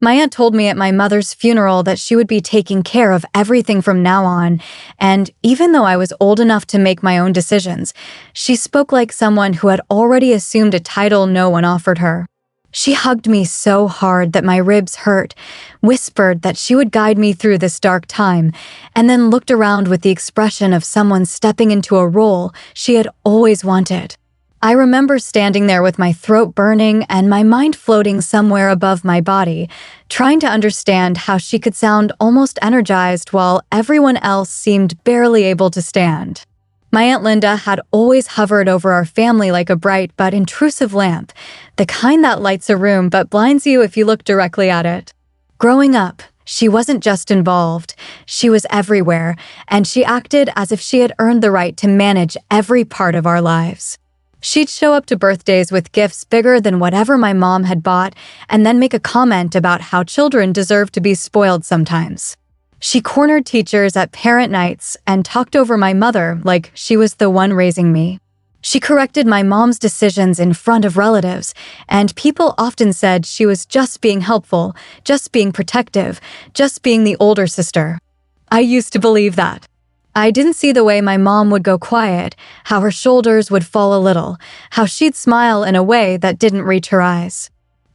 My aunt told me at my mother's funeral that she would be taking care of everything from now on, and even though I was old enough to make my own decisions, she spoke like someone who had already assumed a title no one offered her. She hugged me so hard that my ribs hurt, whispered that she would guide me through this dark time, and then looked around with the expression of someone stepping into a role she had always wanted. I remember standing there with my throat burning and my mind floating somewhere above my body, trying to understand how she could sound almost energized while everyone else seemed barely able to stand. My Aunt Linda had always hovered over our family like a bright but intrusive lamp, the kind that lights a room but blinds you if you look directly at it. Growing up, she wasn't just involved, she was everywhere, and she acted as if she had earned the right to manage every part of our lives. She'd show up to birthdays with gifts bigger than whatever my mom had bought and then make a comment about how children deserve to be spoiled sometimes. She cornered teachers at parent nights and talked over my mother like she was the one raising me. She corrected my mom's decisions in front of relatives, and people often said she was just being helpful, just being protective, just being the older sister. I used to believe that. I didn't see the way my mom would go quiet, how her shoulders would fall a little, how she'd smile in a way that didn't reach her eyes.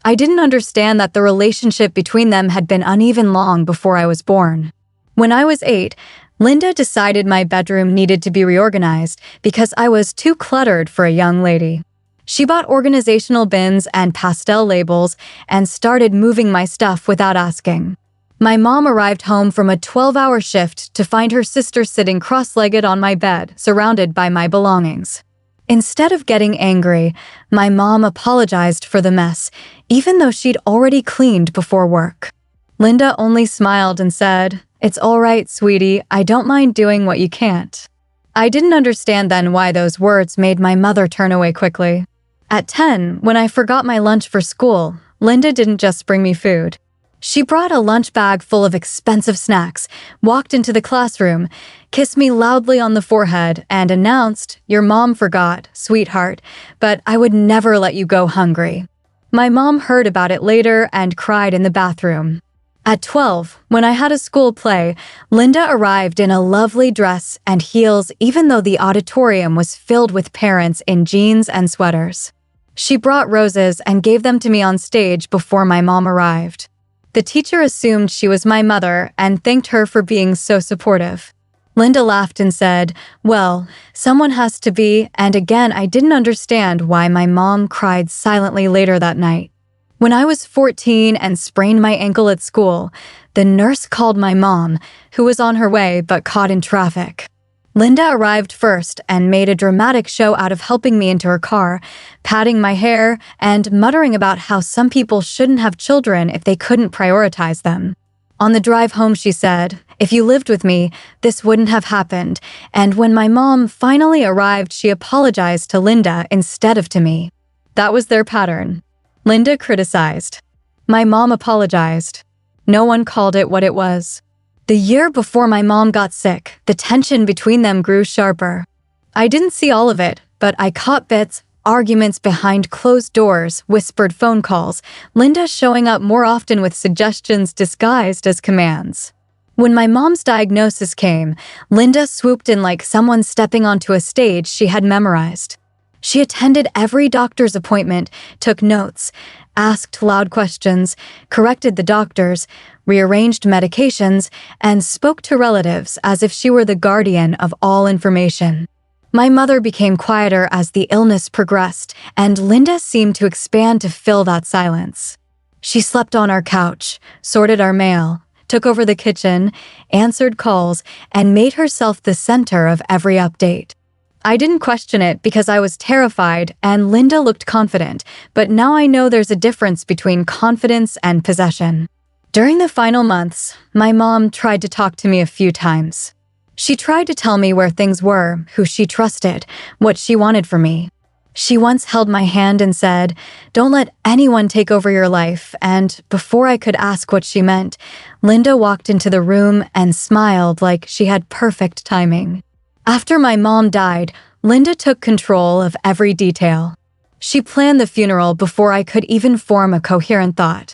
I didn't understand that the relationship between them had been uneven long before I was born. When I was 8, Linda decided my bedroom needed to be reorganized because I was too cluttered for a young lady. She bought organizational bins and pastel labels and started moving my stuff without asking. My mom arrived home from a 12-hour shift to find her sister sitting cross-legged on my bed, surrounded by my belongings. Instead of getting angry, my mom apologized for the mess, even though she'd already cleaned before work. Linda only smiled and said, "It's all right, sweetie, I don't mind doing what you can't." I didn't understand then why those words made my mother turn away quickly. At 10, when I forgot my lunch for school, Linda didn't just bring me food. She brought a lunch bag full of expensive snacks, walked into the classroom, kissed me loudly on the forehead, and announced, "Your mom forgot, sweetheart, but I would never let you go hungry." My mom heard about it later and cried in the bathroom. At 12, when I had a school play, Linda arrived in a lovely dress and heels even though the auditorium was filled with parents in jeans and sweaters. She brought roses and gave them to me on stage before my mom arrived. The teacher assumed she was my mother and thanked her for being so supportive. Linda laughed and said, "Well, someone has to be," and again I didn't understand why my mom cried silently later that night. When I was 14 and sprained my ankle at school, the nurse called my mom, who was on her way but caught in traffic. Linda arrived first and made a dramatic show out of helping me into her car, patting my hair and muttering about how some people shouldn't have children if they couldn't prioritize them. On the drive home, she said, "If you lived with me, this wouldn't have happened," and when my mom finally arrived, she apologized to Linda instead of to me. That was their pattern. Linda criticized. My mom apologized. No one called it what it was. The year before my mom got sick, the tension between them grew sharper. I didn't see all of it, but I caught bits, arguments behind closed doors, whispered phone calls, Linda showing up more often with suggestions disguised as commands. When my mom's diagnosis came, Linda swooped in like someone stepping onto a stage she had memorized. She attended every doctor's appointment, took notes, asked loud questions, corrected the doctors, rearranged medications, and spoke to relatives as if she were the guardian of all information. My mother became quieter as the illness progressed, and Linda seemed to expand to fill that silence. She slept on our couch, sorted our mail, took over the kitchen, answered calls, and made herself the center of every update. I didn't question it because I was terrified and Linda looked confident, but now I know there's a difference between confidence and possession. During the final months, my mom tried to talk to me a few times. She tried to tell me where things were, who she trusted, what she wanted from me. She once held my hand and said, "Don't let anyone take over your life," and before I could ask what she meant, Linda walked into the room and smiled like she had perfect timing. After my mom died, Linda took control of every detail. She planned the funeral before I could even form a coherent thought.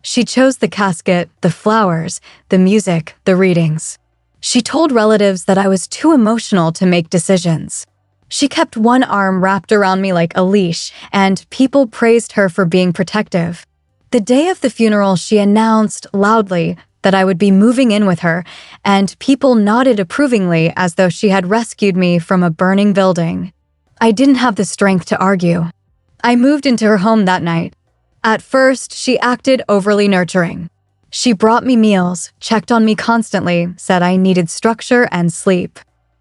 She chose the casket, the flowers, the music, the readings. She told relatives that I was too emotional to make decisions. She kept one arm wrapped around me like a leash, and people praised her for being protective. The day of the funeral, she announced loudly that I would be moving in with her, and people nodded approvingly as though she had rescued me from a burning building. I didn't have the strength to argue. I moved into her home that night. At first, she acted overly nurturing. She brought me meals, checked on me constantly, said I needed structure and sleep.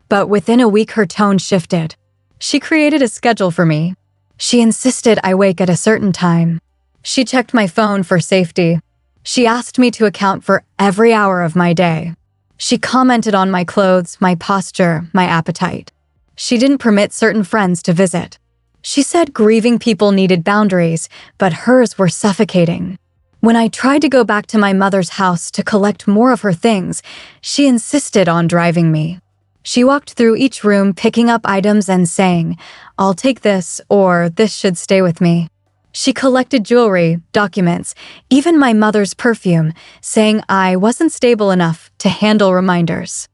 But within a week, her tone shifted. She created a schedule for me. She insisted I wake at a certain time. She checked my phone for safety. She asked me to account for every hour of my day. She commented on my clothes, my posture, my appetite. She didn't permit certain friends to visit. She said grieving people needed boundaries, but hers were suffocating. When I tried to go back to my mother's house to collect more of her things, she insisted on driving me. She walked through each room picking up items and saying, "I'll take this," or "This should stay with me." She collected jewelry, documents, even my mother's perfume, saying I wasn't stable enough to handle reminders.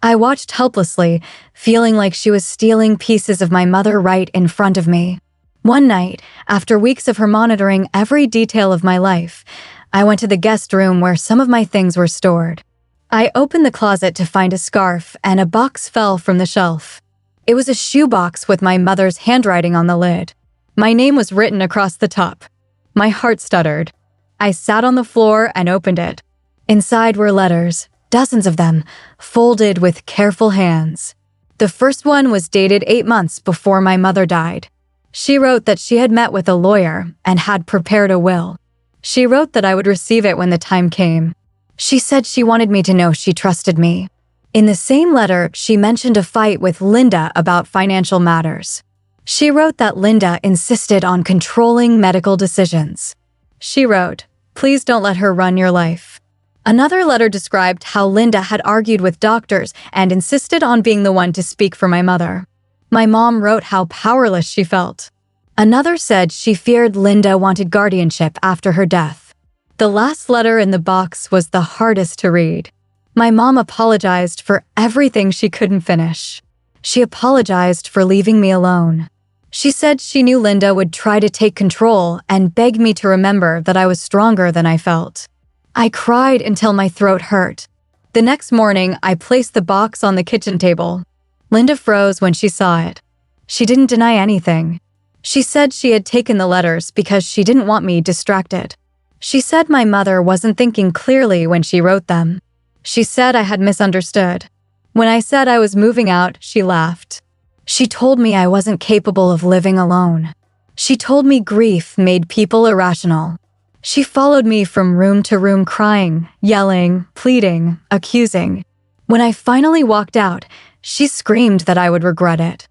I watched helplessly, feeling like she was stealing pieces of my mother right in front of me. One night, after weeks of her monitoring every detail of my life, I went to the guest room where some of my things were stored. I opened the closet to find a scarf, and a box fell from the shelf. It was a shoebox with my mother's handwriting on the lid. My name was written across the top. My heart stuttered. I sat on the floor and opened it. Inside were letters, dozens of them, folded with careful hands. The first one was dated 8 months before my mother died. She wrote that she had met with a lawyer and had prepared a will. She wrote that I would receive it when the time came. She said she wanted me to know she trusted me. In the same letter, she mentioned a fight with Linda about financial matters. She wrote that Linda insisted on controlling medical decisions. She wrote, "Please don't let her run your life." Another letter described how Linda had argued with doctors and insisted on being the one to speak for my mother. My mom wrote how powerless she felt. Another said she feared Linda wanted guardianship after her death. The last letter in the box was the hardest to read. My mom apologized for everything she couldn't finish. She apologized for leaving me alone. She said she knew Linda would try to take control and begged me to remember that I was stronger than I felt. I cried until my throat hurt. The next morning, I placed the box on the kitchen table. Linda froze when she saw it. She didn't deny anything. She said she had taken the letters because she didn't want me distracted. She said my mother wasn't thinking clearly when she wrote them. She said I had misunderstood. When I said I was moving out, she laughed. She told me I wasn't capable of living alone. She told me grief made people irrational. She followed me from room to room crying, yelling, pleading, accusing. When I finally walked out, she screamed that I would regret it.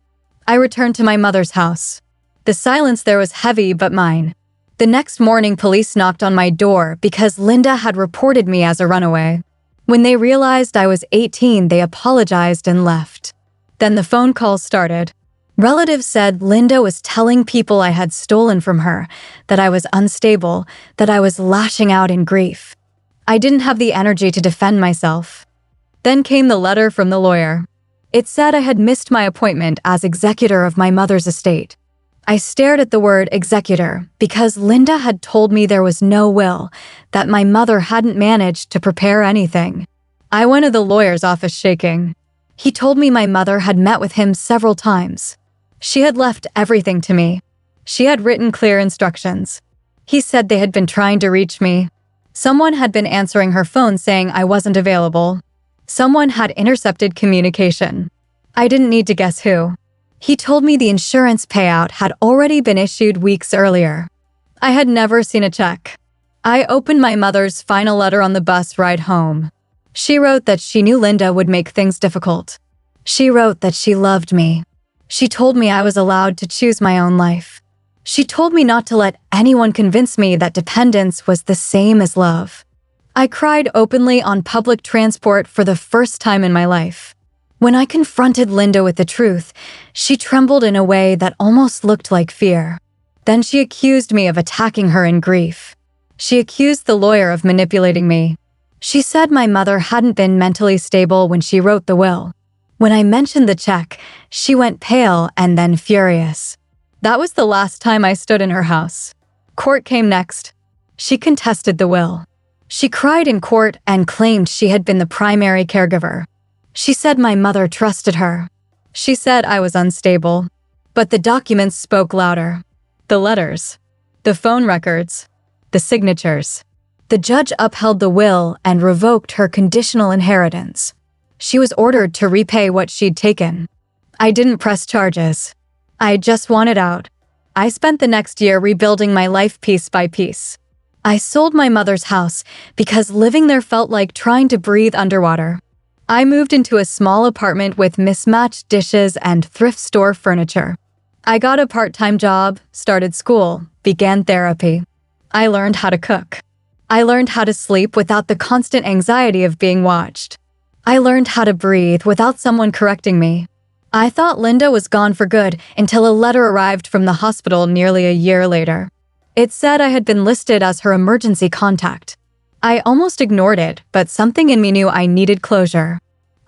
I returned to my mother's house. The silence there was heavy but mine. The next morning, police knocked on my door because Linda had reported me as a runaway. When they realized I was 18, they apologized and left. Then the phone calls started. Relatives said Linda was telling people I had stolen from her, that I was unstable, that I was lashing out in grief. I didn't have the energy to defend myself. Then came the letter from the lawyer. It said I had missed my appointment as executor of my mother's estate. I stared at the word executor because Linda had told me there was no will, that my mother hadn't managed to prepare anything. I went to the lawyer's office shaking. He told me my mother had met with him several times. She had left everything to me. She had written clear instructions. He said they had been trying to reach me. Someone had been answering her phone saying I wasn't available. Someone had intercepted communication. I didn't need to guess who. He told me the insurance payout had already been issued weeks earlier. I had never seen a check. I opened my mother's final letter on the bus ride home. She wrote that she knew Linda would make things difficult. She wrote that she loved me. She told me I was allowed to choose my own life. She told me not to let anyone convince me that dependence was the same as love. I cried openly on public transport for the first time in my life. When I confronted Linda with the truth, she trembled in a way that almost looked like fear. Then she accused me of attacking her in grief. She accused the lawyer of manipulating me. She said my mother hadn't been mentally stable when she wrote the will. When I mentioned the check, she went pale and then furious. That was the last time I stood in her house. Court came next. She contested the will. She cried in court and claimed she had been the primary caregiver. She said my mother trusted her. She said I was unstable. But the documents spoke louder. The letters. The phone records. The signatures. The judge upheld the will and revoked her conditional inheritance. She was ordered to repay what she'd taken. I didn't press charges. I just wanted out. I spent the next year rebuilding my life piece by piece. I sold my mother's house because living there felt like trying to breathe underwater. I moved into a small apartment with mismatched dishes and thrift store furniture. I got a part-time job, started school, began therapy. I learned how to cook. I learned how to sleep without the constant anxiety of being watched. I learned how to breathe without someone correcting me. I thought Linda was gone for good until a letter arrived from the hospital nearly a year later. It said I had been listed as her emergency contact. I almost ignored it, but something in me knew I needed closure.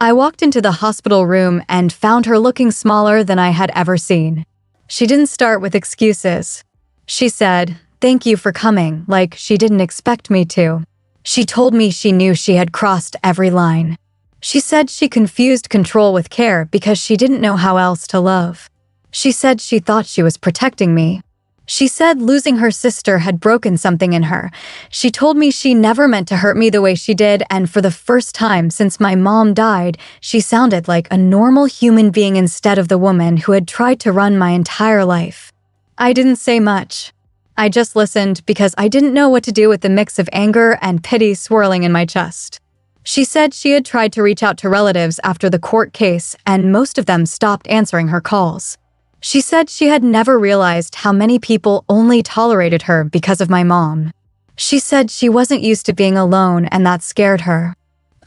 I walked into the hospital room and found her looking smaller than I had ever seen. She didn't start with excuses. She said, "Thank you for coming," like she didn't expect me to. She told me she knew she had crossed every line. She said she confused control with care because she didn't know how else to love. She said she thought she was protecting me. She said losing her sister had broken something in her. She told me she never meant to hurt me the way she did, and for the first time since my mom died, she sounded like a normal human being instead of the woman who had tried to run my entire life. I didn't say much. I just listened because I didn't know what to do with the mix of anger and pity swirling in my chest. She said she had tried to reach out to relatives after the court case, and most of them stopped answering her calls. She said she had never realized how many people only tolerated her because of my mom. She said she wasn't used to being alone and that scared her.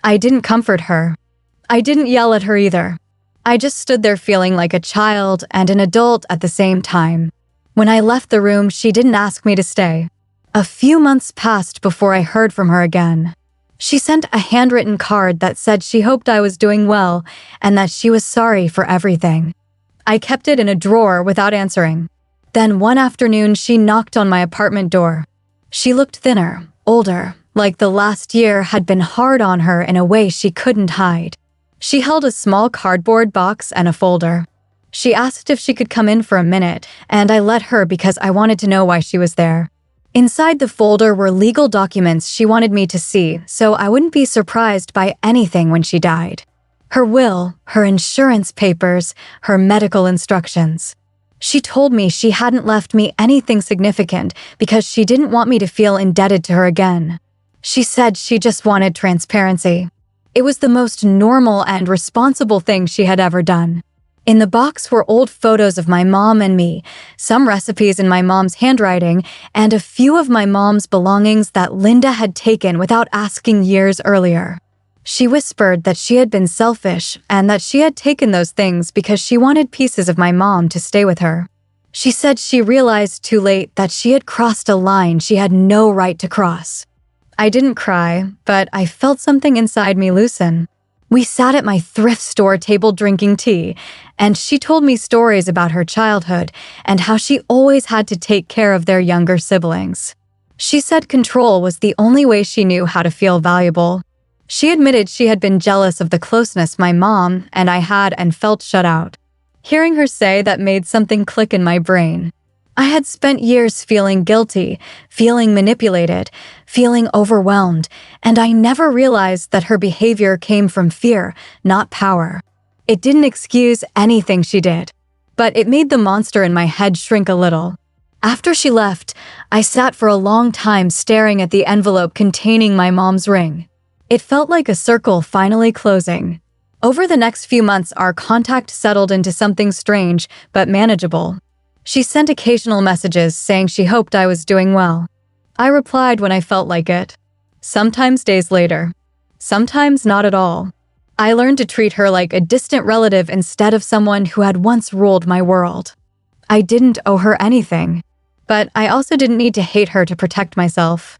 I didn't comfort her. I didn't yell at her either. I just stood there feeling like a child and an adult at the same time. When I left the room, she didn't ask me to stay. A few months passed before I heard from her again. She sent a handwritten card that said she hoped I was doing well and that she was sorry for everything. I kept it in a drawer without answering. Then one afternoon, she knocked on my apartment door. She looked thinner, older, like the last year had been hard on her in a way she couldn't hide. She held a small cardboard box and a folder. She asked if she could come in for a minute, and I let her because I wanted to know why she was there. Inside the folder were legal documents she wanted me to see, so I wouldn't be surprised by anything when she died. Her will, her insurance papers, her medical instructions. She told me she hadn't left me anything significant because she didn't want me to feel indebted to her again. She said she just wanted transparency. It was the most normal and responsible thing she had ever done. In the box were old photos of my mom and me, some recipes in my mom's handwriting, and a few of my mom's belongings that Linda had taken without asking years earlier. She whispered that she had been selfish and that she had taken those things because she wanted pieces of my mom to stay with her. She said she realized too late that she had crossed a line she had no right to cross. I didn't cry, but I felt something inside me loosen. We sat at my thrift store table drinking tea, and she told me stories about her childhood and how she always had to take care of their younger siblings. She said control was the only way she knew how to feel valuable. She admitted she had been jealous of the closeness my mom and I had and felt shut out. Hearing her say that made something click in my brain. I had spent years feeling guilty, feeling manipulated, feeling overwhelmed, and I never realized that her behavior came from fear, not power. It didn't excuse anything she did, but it made the monster in my head shrink a little. After she left, I sat for a long time staring at the envelope containing my mom's ring. It felt like a circle finally closing. Over the next few months, our contact settled into something strange but manageable. She sent occasional messages saying she hoped I was doing well. I replied when I felt like it. Sometimes days later. Sometimes not at all. I learned to treat her like a distant relative instead of someone who had once ruled my world. I didn't owe her anything. But I also didn't need to hate her to protect myself.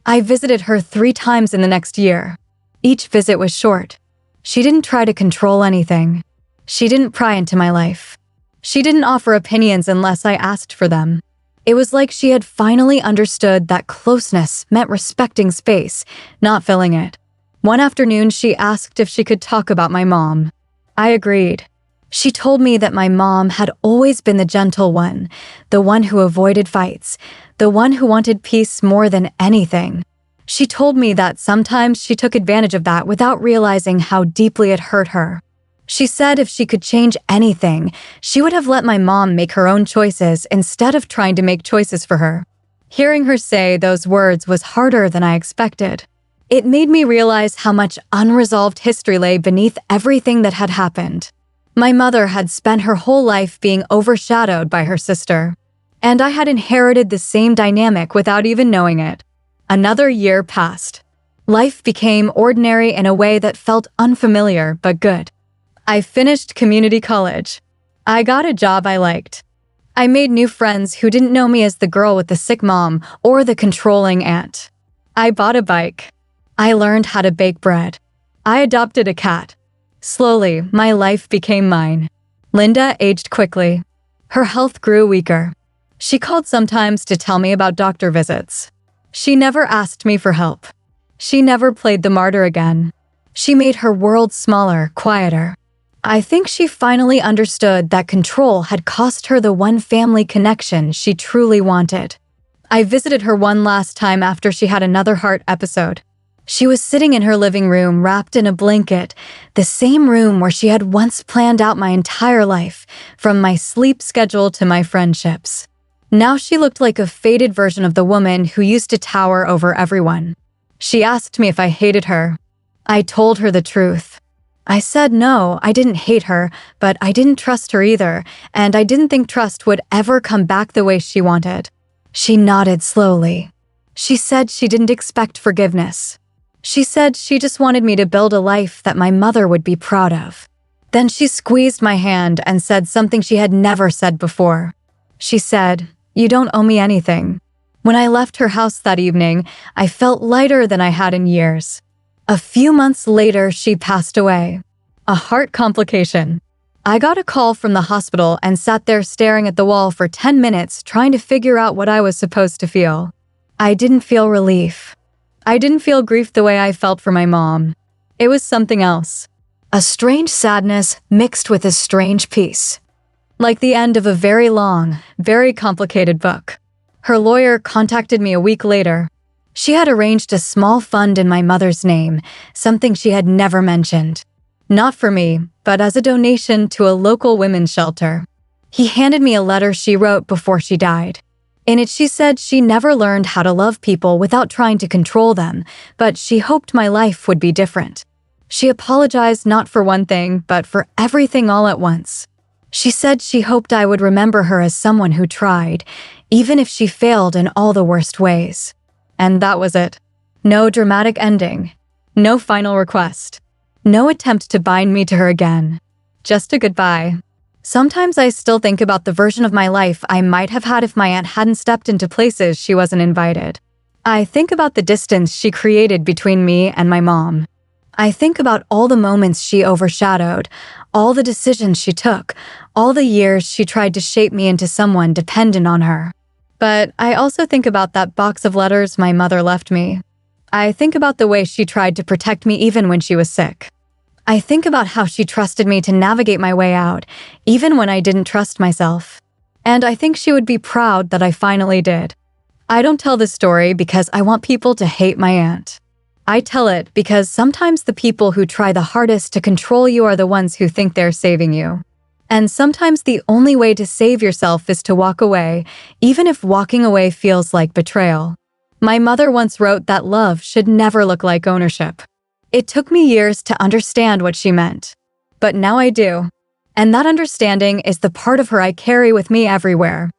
I visited her 3 times in the next year. Each visit was short. She didn't try to control anything. She didn't pry into my life. She didn't offer opinions unless I asked for them. It was like she had finally understood that closeness meant respecting space, not filling it. One afternoon, she asked if she could talk about my mom. I agreed. She told me that my mom had always been the gentle one, the one who avoided fights, the one who wanted peace more than anything. She told me that sometimes she took advantage of that without realizing how deeply it hurt her. She said if she could change anything, she would have let my mom make her own choices instead of trying to make choices for her. Hearing her say those words was harder than I expected. It made me realize how much unresolved history lay beneath everything that had happened. My mother had spent her whole life being overshadowed by her sister, and I had inherited the same dynamic without even knowing it. Another year passed. Life became ordinary in a way that felt unfamiliar but good. I finished community college. I got a job I liked. I made new friends who didn't know me as the girl with the sick mom or the controlling aunt. I bought a bike. I learned how to bake bread. I adopted a cat. Slowly, my life became mine. Linda aged quickly. Her health grew weaker. She called sometimes to tell me about doctor visits. She never asked me for help. She never played the martyr again. She made her world smaller, quieter. I think she finally understood that control had cost her the one family connection she truly wanted. I visited her one last time after she had another heart episode. She was sitting in her living room wrapped in a blanket, the same room where she had once planned out my entire life, from my sleep schedule to my friendships. Now she looked like a faded version of the woman who used to tower over everyone. She asked me if I hated her. I told her the truth. I said no, I didn't hate her, but I didn't trust her either, and I didn't think trust would ever come back the way she wanted. She nodded slowly. She said she didn't expect forgiveness. She said she just wanted me to build a life that my mother would be proud of. Then she squeezed my hand and said something she had never said before. She said, "You don't owe me anything." When I left her house that evening, I felt lighter than I had in years. A few months later, she passed away. A heart complication. I got a call from the hospital and sat there staring at the wall for 10 minutes trying to figure out what I was supposed to feel. I didn't feel relief. I didn't feel grief the way I felt for my mom. It was something else. A strange sadness mixed with a strange peace. Like the end of a very long, very complicated book. Her lawyer contacted me a week later. She had arranged a small fund in my mother's name, something she had never mentioned. Not for me, but as a donation to a local women's shelter. He handed me a letter she wrote before she died. In it, she said she never learned how to love people without trying to control them, but she hoped my life would be different. She apologized not for one thing, but for everything all at once. She said she hoped I would remember her as someone who tried, even if she failed in all the worst ways. And that was it. No dramatic ending. No final request. No attempt to bind me to her again. Just a goodbye. Sometimes I still think about the version of my life I might have had if my aunt hadn't stepped into places she wasn't invited. I think about the distance she created between me and my mom. I think about all the moments she overshadowed, all the decisions she took, all the years she tried to shape me into someone dependent on her. But I also think about that box of letters my mother left me. I think about the way she tried to protect me even when she was sick. I think about how she trusted me to navigate my way out, even when I didn't trust myself. And I think she would be proud that I finally did. I don't tell this story because I want people to hate my aunt. I tell it because sometimes the people who try the hardest to control you are the ones who think they're saving you. And sometimes the only way to save yourself is to walk away, even if walking away feels like betrayal. My mother once wrote that love should never look like ownership. It took me years to understand what she meant. But now I do. And that understanding is the part of her I carry with me everywhere.